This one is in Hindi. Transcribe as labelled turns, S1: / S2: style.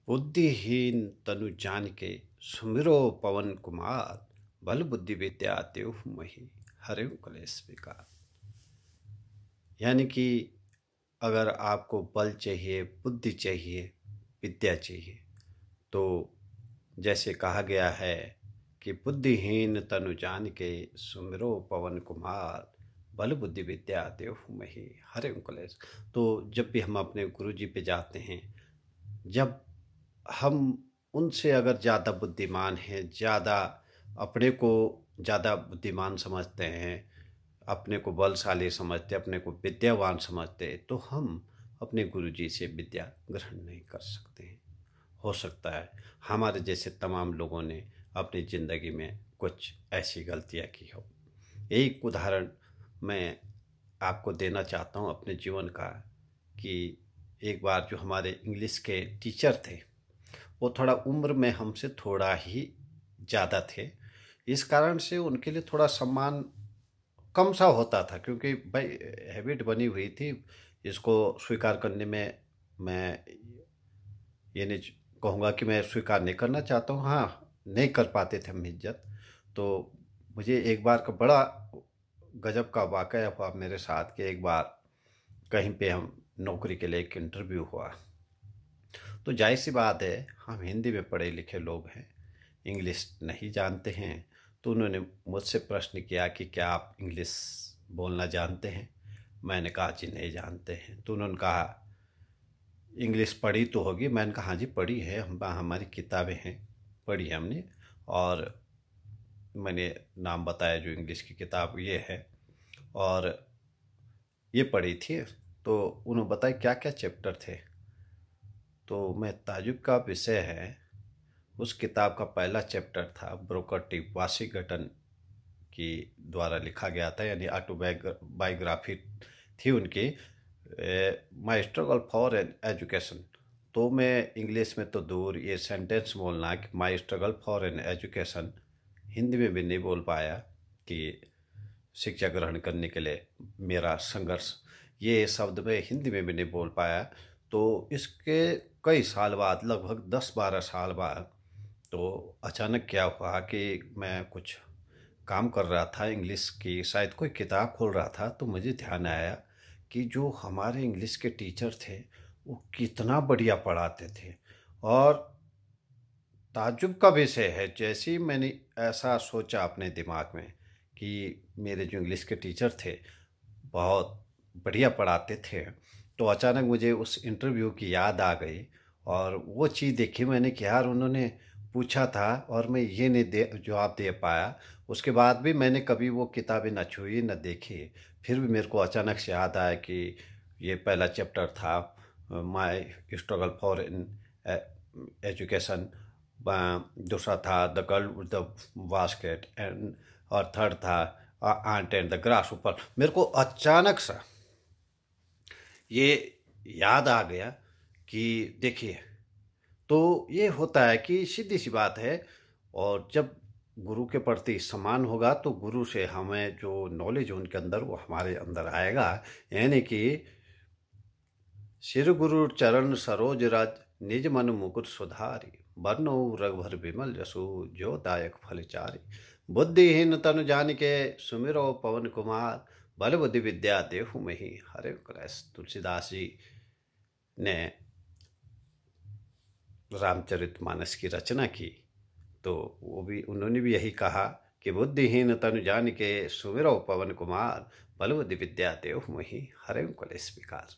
S1: बुद्धिहीन तनु जानिके सुमिरो पवन कुमार। बल बुद्धि विद्या देहु मही हरहु कलेश विकार। यानी कि अगर आपको बल चाहिए, बुद्धि चाहिए, विद्या चाहिए, तो जैसे कहा गया है कि बुद्धिहीन तनु जानिके सुमिरो पवन कुमार। बल बुद्धि विद्या देहु मही हरहु कलेश। तो जब भी हम अपने गुरु जी पे जाते हैं, जब हम उनसे अगर ज़्यादा बुद्धिमान हैं, ज़्यादा अपने को ज़्यादा बुद्धिमान समझते हैं, अपने को बलशाली समझते, अपने को विद्यावान समझते, तो हम अपने गुरु जी से विद्या ग्रहण नहीं कर सकते हैं। हो सकता है हमारे जैसे तमाम लोगों ने अपनी ज़िंदगी में कुछ ऐसी गलतियाँ की हो। एक उदाहरण मैं आपको देना चाहता हूँ अपने जीवन का, कि एक बार जो हमारे इंग्लिश के टीचर थे, वो थोड़ा उम्र में हमसे थोड़ा ही ज़्यादा थे। इस कारण से उनके लिए थोड़ा सम्मान कम सा होता था, क्योंकि भाई हैबिट बनी हुई थी। इसको स्वीकार करने में मैं ये नहीं कहूँगा कि मैं स्वीकार नहीं करना चाहता हूँ, हाँ, नहीं कर पाते थे हम इज्जत। तो मुझे एक बार का बड़ा गजब का वाक़या हुआ मेरे साथ कि एक बार कहीं पे हम नौकरी के लिए एक इंटरव्यू हुआ। तो जाहिर सी बात है, हम हिंदी में पढ़े लिखे लोग हैं, इंग्लिश नहीं जानते हैं। तो उन्होंने मुझसे प्रश्न किया कि क्या आप इंग्लिश बोलना जानते हैं? मैंने कहा जी नहीं जानते हैं। तो उन्होंने कहा इंग्लिश पढ़ी तो होगी। मैंने कहा हाँ जी पढ़ी है, हमारी किताबें हैं, पढ़ी है हमने। और मैंने नाम बताया जो इंग्लिश की किताब ये है और ये पढ़ी थी। तो उन्होंने बताया क्या क्या चैप्टर थे। तो मैं ताजुब का विषय है, उस किताब का पहला चैप्टर था ब्रोकर टी वाशिंगटन की द्वारा लिखा गया था, यानी ऑटोबायोग्राफी थी उनकी, माई स्ट्रगल फॉर एन एजुकेशन। तो मैं इंग्लिश में तो दूर ये सेंटेंस बोलना कि माई struggle for an education Hindi में भी नहीं बोल पाया कि शिक्षा ग्रहण करने के लिए मेरा संघर्ष, ये शब्द मैं हिंदी में भी नहीं बोल पाया। तो इसके कई साल बाद, लगभग 10-12 साल बाद, तो अचानक क्या हुआ कि मैं कुछ काम कर रहा था इंग्लिश की, शायद कोई किताब खोल रहा था, तो मुझे ध्यान आया कि जो हमारे इंग्लिश के टीचर थे वो कितना बढ़िया पढ़ाते थे। और ताज्जुब का विषय है, जैसे ही मैंने ऐसा सोचा अपने दिमाग में कि मेरे जो इंग्लिश के टीचर थे बहुत बढ़िया पढ़ाते थे, तो अचानक मुझे उस इंटरव्यू की याद आ गई और वो चीज़ देखी मैंने कि यार उन्होंने पूछा था और मैं ये नहीं दे जवाब दे पाया। उसके बाद भी मैंने कभी वो किताबें न छुई न देखी। फिर भी मेरे को अचानक से याद आया कि ये पहला चैप्टर था my struggle for in education, दूसरा था the girl with the basket, and और थर्ड था आंट एंड द ग्रास ऊपर। मेरे को अचानक सा ये याद आ गया कि देखिए, तो ये होता है कि सीधी सी बात है। और जब गुरु के प्रति सम्मान होगा तो गुरु से हमें जो नॉलेज उनके अंदर वो हमारे अंदर आएगा। यानी कि सिर गुरु चरण सरोज रज निज मन मुकुर सुधारी। बरनौ रघुबर विमल जसु जो दायक फल चारी। बुद्धिहीन तनु जानिके सुमिरो पवन कुमार। बल बुद्धि विद्या देहु मही हरहु कलेश। तुलसीदास जी ने रामचरितमानस की रचना की, तो वो भी उन्होंने भी यही कहा कि बुद्धिहीन तनु जानिके सुमिरो पवन कुमार। बल बुद्धि विद्या देहु मही हरहु कलेश विकार।